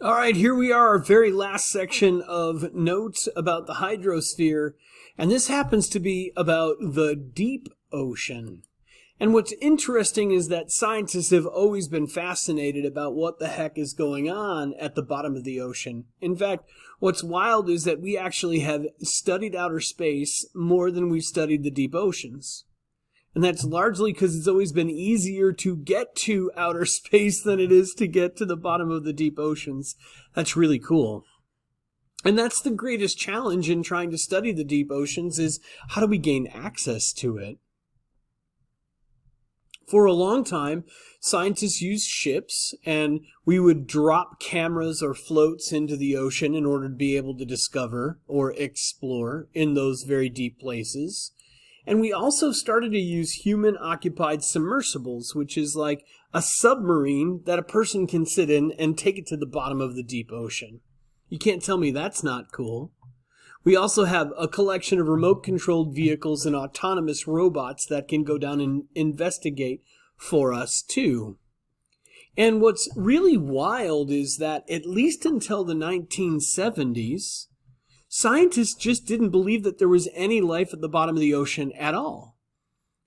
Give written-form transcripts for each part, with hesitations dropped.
All right, here we are, our very last section of notes about the hydrosphere, and this happens to be about the deep ocean. And what's interesting is that scientists have always been fascinated about what the heck is going on at the bottom of the ocean. In fact, what's wild is that we actually have studied outer space more than we've studied the deep oceans. And that's largely because it's always been easier to get to outer space than it is to get to the bottom of the deep oceans. That's really cool. And that's the greatest challenge in trying to study the deep oceans is how do we gain access to it? For a long time, scientists used ships, and we would drop cameras or floats into the ocean in order to be able to discover or explore in those very deep places. And we also started to use human-occupied submersibles, which is like a submarine that a person can sit in and take it to the bottom of the deep ocean. You can't tell me that's not cool. We also have a collection of remote-controlled vehicles and autonomous robots that can go down and investigate for us, too. And what's really wild is that at least until the 1970s, scientists just didn't believe that there was any life at the bottom of the ocean at all.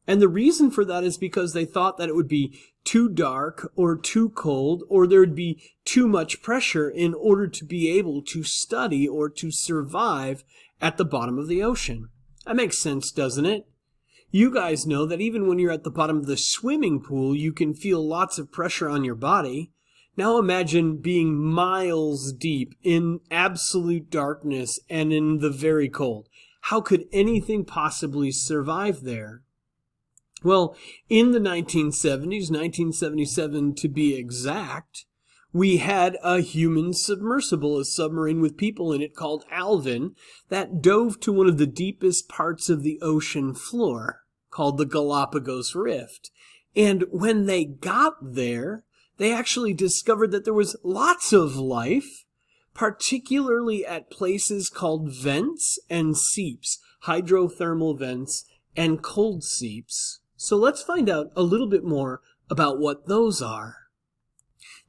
And the reason for that is because they thought that it would be too dark or too cold or there would be too much pressure in order to be able to study or to survive at the bottom of the ocean. That makes sense, doesn't it? You guys know that even when you're at the bottom of the swimming pool, you can feel lots of pressure on your body. Now imagine being miles deep in absolute darkness and in the very cold. How could anything possibly survive there? Well, in the 1970s, 1977 to be exact, we had a human submersible, a submarine with people in it called Alvin, that dove to one of the deepest parts of the ocean floor, called the Galapagos Rift. And when they got there, they actually discovered that there was lots of life, particularly at places called vents and seeps, hydrothermal vents and cold seeps. So let's find out a little bit more about what those are.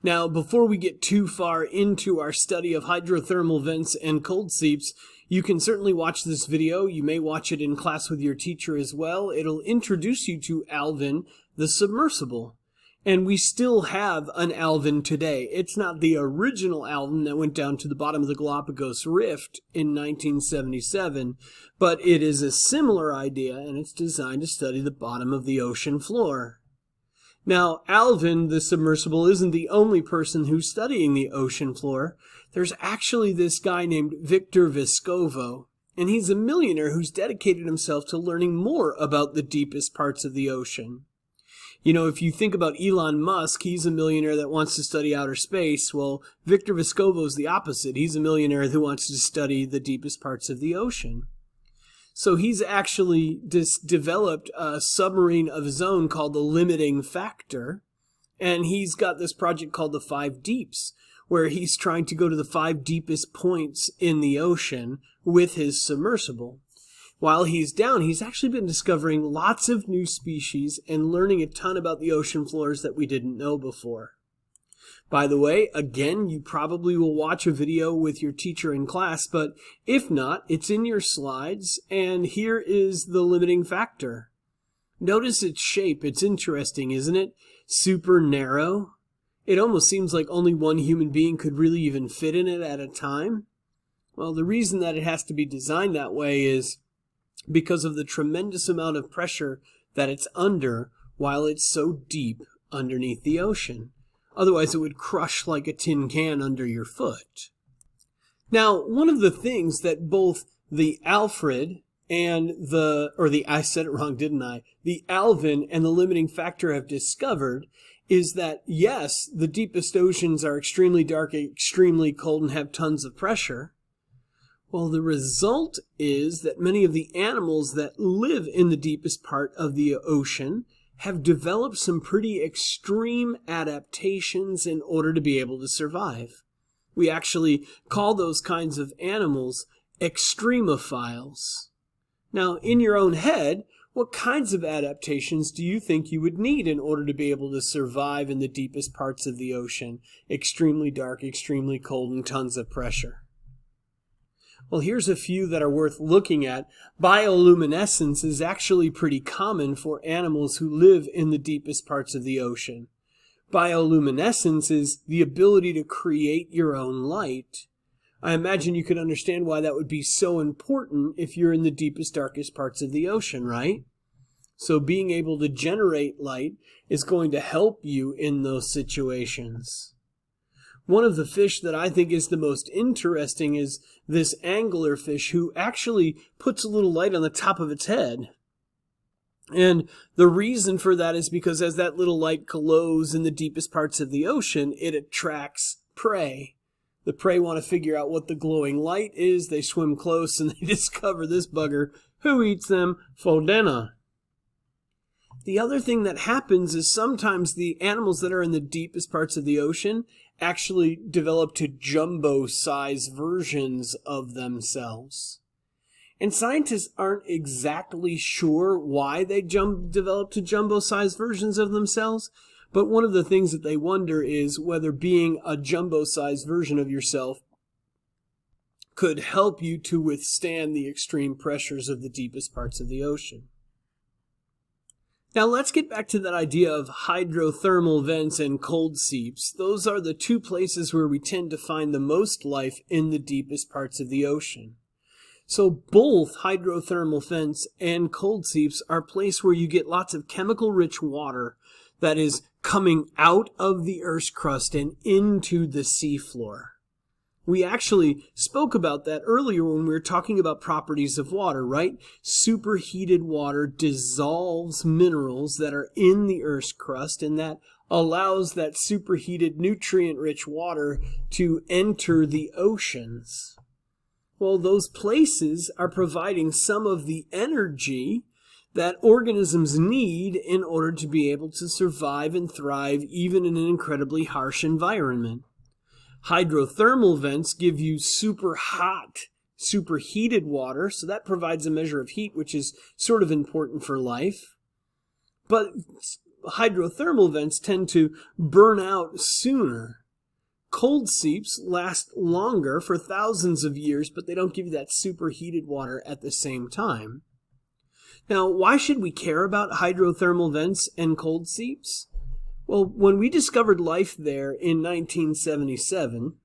Now, before we get too far into our study of hydrothermal vents and cold seeps, you can certainly watch this video. You may watch it in class with your teacher as well. It'll introduce you to Alvin, the submersible. And we still have an Alvin today. It's not the original Alvin that went down to the bottom of the Galapagos Rift in 1977, but it is a similar idea, and it's designed to study the bottom of the ocean floor. Now, Alvin, the submersible, isn't the only person who's studying the ocean floor. There's actually this guy named Victor Vescovo, and he's a millionaire who's dedicated himself to learning more about the deepest parts of the ocean. You know, if you think about Elon Musk, he's a millionaire that wants to study outer space. Well, Victor Vescovo's the opposite. He's a millionaire who wants to study the deepest parts of the ocean. So he's actually developed a submarine of his own called the Limiting Factor. And he's got this project called the 5 Deeps, where he's trying to go to the 5 deepest points in the ocean with his submersible. While he's down, he's actually been discovering lots of new species and learning a ton about the ocean floors that we didn't know before. By the way, again, you probably will watch a video with your teacher in class, but if not, it's in your slides, and here is the limiting factor. Notice its shape. It's interesting, isn't it? Super narrow. It almost seems like only one human being could really even fit in it at a time. Well, the reason that it has to be designed that way is because of the tremendous amount of pressure that it's under while it's so deep underneath the ocean. Otherwise, it would crush like a tin can under your foot. Now, one of the things that both the Alfred and I said it wrong, didn't I? The Alvin and the Limiting Factor have discovered is that, yes, the deepest oceans are extremely dark, extremely cold, and have tons of pressure. Well, the result is that many of the animals that live in the deepest part of the ocean have developed some pretty extreme adaptations in order to be able to survive. We actually call those kinds of animals extremophiles. Now, in your own head, What kinds of adaptations do you think you would need in order to be able to survive in the deepest parts of the ocean? Extremely dark, extremely cold, and tons of pressure. Well, here's a few that are worth looking at. Bioluminescence is actually pretty common for animals who live in the deepest parts of the ocean. Bioluminescence is the ability to create your own light. I imagine you can understand why that would be so important if you're in the deepest, darkest parts of the ocean, right? So being able to generate light is going to help you in those situations. One of the fish that I think is the most interesting is this anglerfish who actually puts a little light on the top of its head. And the reason for that is because as that little light glows in the deepest parts of the ocean, it attracts prey. The prey want to figure out what the glowing light is. They swim close and they discover this bugger who eats them for dinner. The other thing that happens is sometimes the animals that are in the deepest parts of the ocean actually develop to jumbo-sized versions of themselves. And scientists aren't exactly sure why they develop to jumbo-sized versions of themselves, but one of the things that they wonder is whether being a jumbo-sized version of yourself could help you to withstand the extreme pressures of the deepest parts of the ocean. Now let's get back to that idea of hydrothermal vents and cold seeps. Those are the two places where we tend to find the most life in the deepest parts of the ocean. So both hydrothermal vents and cold seeps are places where you get lots of chemical-rich water that is coming out of the Earth's crust and into the seafloor. We actually spoke about that earlier when we were talking about properties of water, right? Superheated water dissolves minerals that are in the Earth's crust, and that allows that superheated nutrient-rich water to enter the oceans. Well, those places are providing some of the energy that organisms need in order to be able to survive and thrive even in an incredibly harsh environment. Hydrothermal vents give you super hot, superheated water, so that provides a measure of heat, which is sort of important for life. But hydrothermal vents tend to burn out sooner. Cold seeps last longer for thousands of years, but they don't give you that superheated water at the same time. Now, why should we care about hydrothermal vents and cold seeps? Well, when we discovered life there in 1977,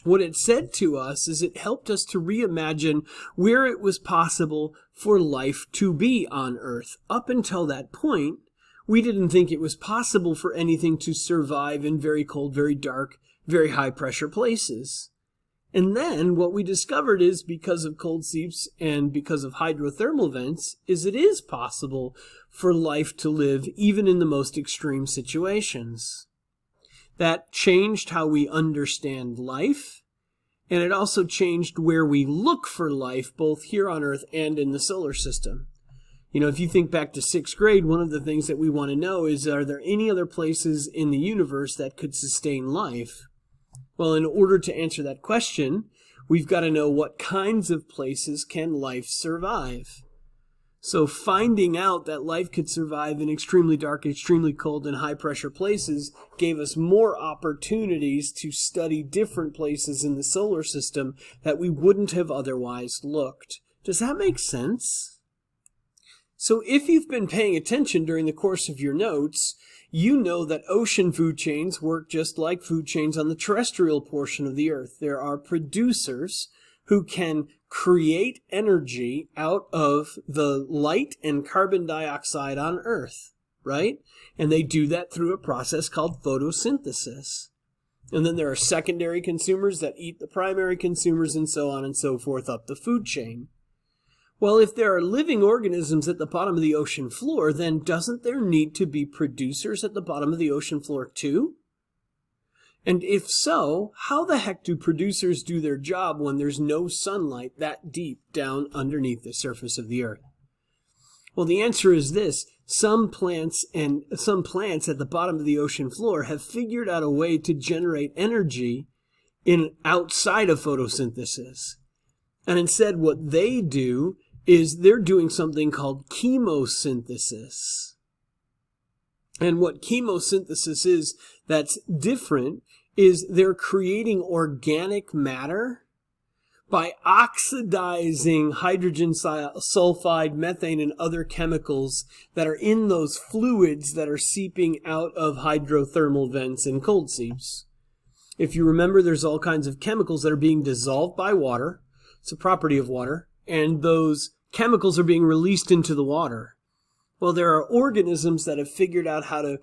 what it said to us is it helped us to reimagine where it was possible for life to be on Earth. Up until that point, we didn't think it was possible for anything to survive in very cold, very dark, very high-pressure places. And then what we discovered is because of cold seeps and because of hydrothermal vents is it is possible for life to live even in the most extreme situations. That changed how we understand life, and it also changed where we look for life both here on Earth and in the solar system. You know, if you think back to 6th grade, one of the things that we want to know is, are there any other places in the universe that could sustain life? Well, in order to answer that question, we've got to know what kinds of places can life survive. So finding out that life could survive in extremely dark, extremely cold, and high-pressure places gave us more opportunities to study different places in the solar system that we wouldn't have otherwise looked. Does that make sense? So if you've been paying attention during the course of your notes, you know that ocean food chains work just like food chains on the terrestrial portion of the Earth. There are producers who can create energy out of the light and carbon dioxide on Earth, right? And they do that through a process called photosynthesis. And then there are secondary consumers that eat the primary consumers and so on and so forth up the food chain. Well, if there are living organisms at the bottom of the ocean floor, then doesn't there need to be producers at the bottom of the ocean floor too? And if so, how the heck do producers do their job when there's no sunlight that deep down underneath the surface of the Earth? Well, the answer is this. Some plants at the bottom of the ocean floor have figured out a way to generate energy outside of photosynthesis. And instead what they do is they're doing something called chemosynthesis. And what chemosynthesis is that's different is they're creating organic matter by oxidizing hydrogen sulfide, methane, and other chemicals that are in those fluids that are seeping out of hydrothermal vents and cold seeps. If you remember, there's all kinds of chemicals that are being dissolved by water. It's a property of water. And those chemicals are being released into the water. Well, there are organisms that have figured out how to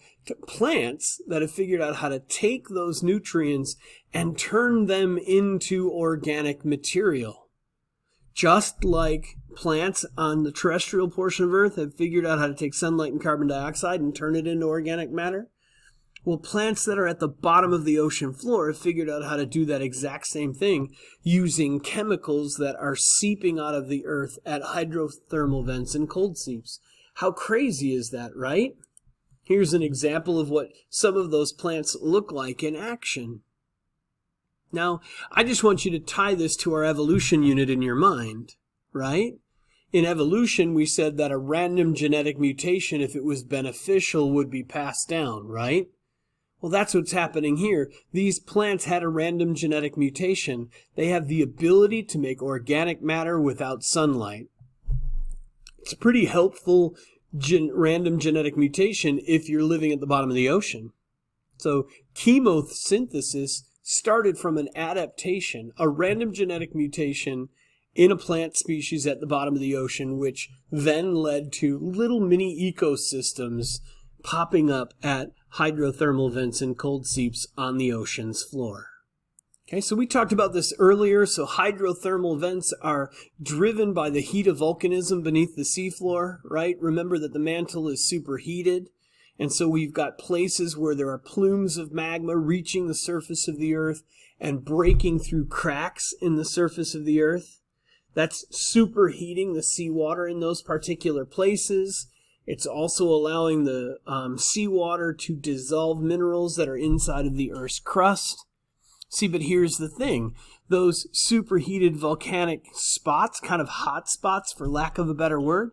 plants that have figured out how to take those nutrients and turn them into organic material. Just like plants on the terrestrial portion of Earth have figured out how to take sunlight and carbon dioxide and turn it into organic matter. Well, plants that are at the bottom of the ocean floor have figured out how to do that exact same thing using chemicals that are seeping out of the earth at hydrothermal vents and cold seeps. How crazy is that, right? Here's an example of what some of those plants look like in action. Now, I just want you to tie this to our evolution unit in your mind, right? In evolution, we said that a random genetic mutation, if it was beneficial, would be passed down, right? Well, that's what's happening here. These plants had a random genetic mutation. They have the ability to make organic matter without sunlight. It's a pretty helpful random genetic mutation if you're living at the bottom of the ocean. So chemosynthesis started from an adaptation, a random genetic mutation in a plant species at the bottom of the ocean, which then led to little mini ecosystems popping up at hydrothermal vents and cold seeps on the ocean's floor. Okay, so we talked about this earlier. So hydrothermal vents are driven by the heat of volcanism beneath the seafloor, right? Remember that the mantle is superheated. And so we've got places where there are plumes of magma reaching the surface of the earth and breaking through cracks in the surface of the earth. That's superheating the seawater in those particular places. It's also allowing the seawater to dissolve minerals that are inside of the Earth's crust. See, but here's the thing. Those superheated volcanic spots, kind of hot spots for lack of a better word,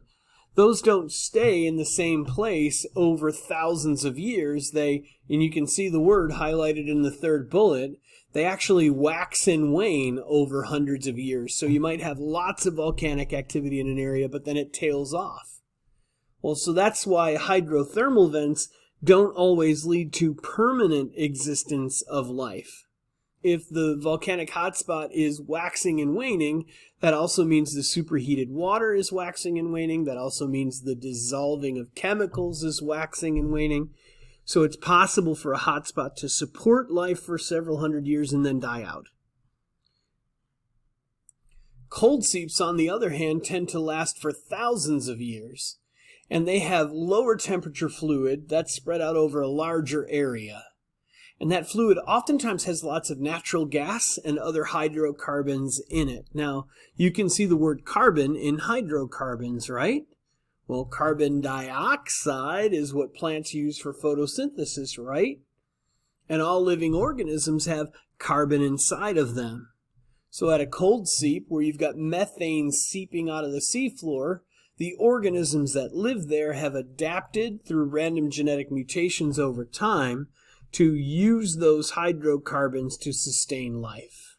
those don't stay in the same place over thousands of years. And you can see the word highlighted in the third bullet, they actually wax and wane over hundreds of years. So you might have lots of volcanic activity in an area, but then it tails off. Well, so that's why hydrothermal vents don't always lead to permanent existence of life. If the volcanic hotspot is waxing and waning, that also means the superheated water is waxing and waning. That also means the dissolving of chemicals is waxing and waning. So it's possible for a hotspot to support life for several hundred years and then die out. Cold seeps, on the other hand, tend to last for thousands of years. And they have lower temperature fluid that's spread out over a larger area. And that fluid oftentimes has lots of natural gas and other hydrocarbons in it. Now, you can see the word carbon in hydrocarbons, right? Well, carbon dioxide is what plants use for photosynthesis, right? And all living organisms have carbon inside of them. So at a cold seep, where you've got methane seeping out of the seafloor, the organisms that live there have adapted through random genetic mutations over time to use those hydrocarbons to sustain life.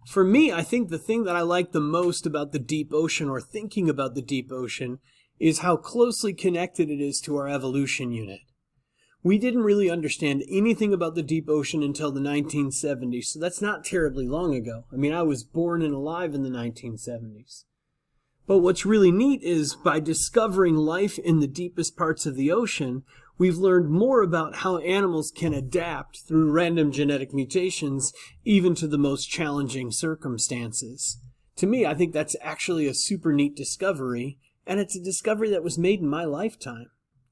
For me, I think the thing that I like the most about the deep ocean, or thinking about the deep ocean, is how closely connected it is to our evolution unit. We didn't really understand anything about the deep ocean until the 1970s, so that's not terribly long ago. I mean, I was born and alive in the 1970s. But what's really neat is by discovering life in the deepest parts of the ocean, we've learned more about how animals can adapt through random genetic mutations, even to the most challenging circumstances. To me, I think that's actually a super neat discovery, and it's a discovery that was made in my lifetime.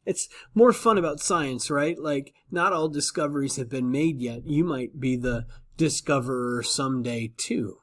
It's more fun about science, right? Like, not all discoveries have been made yet. You might be the discoverer someday, too.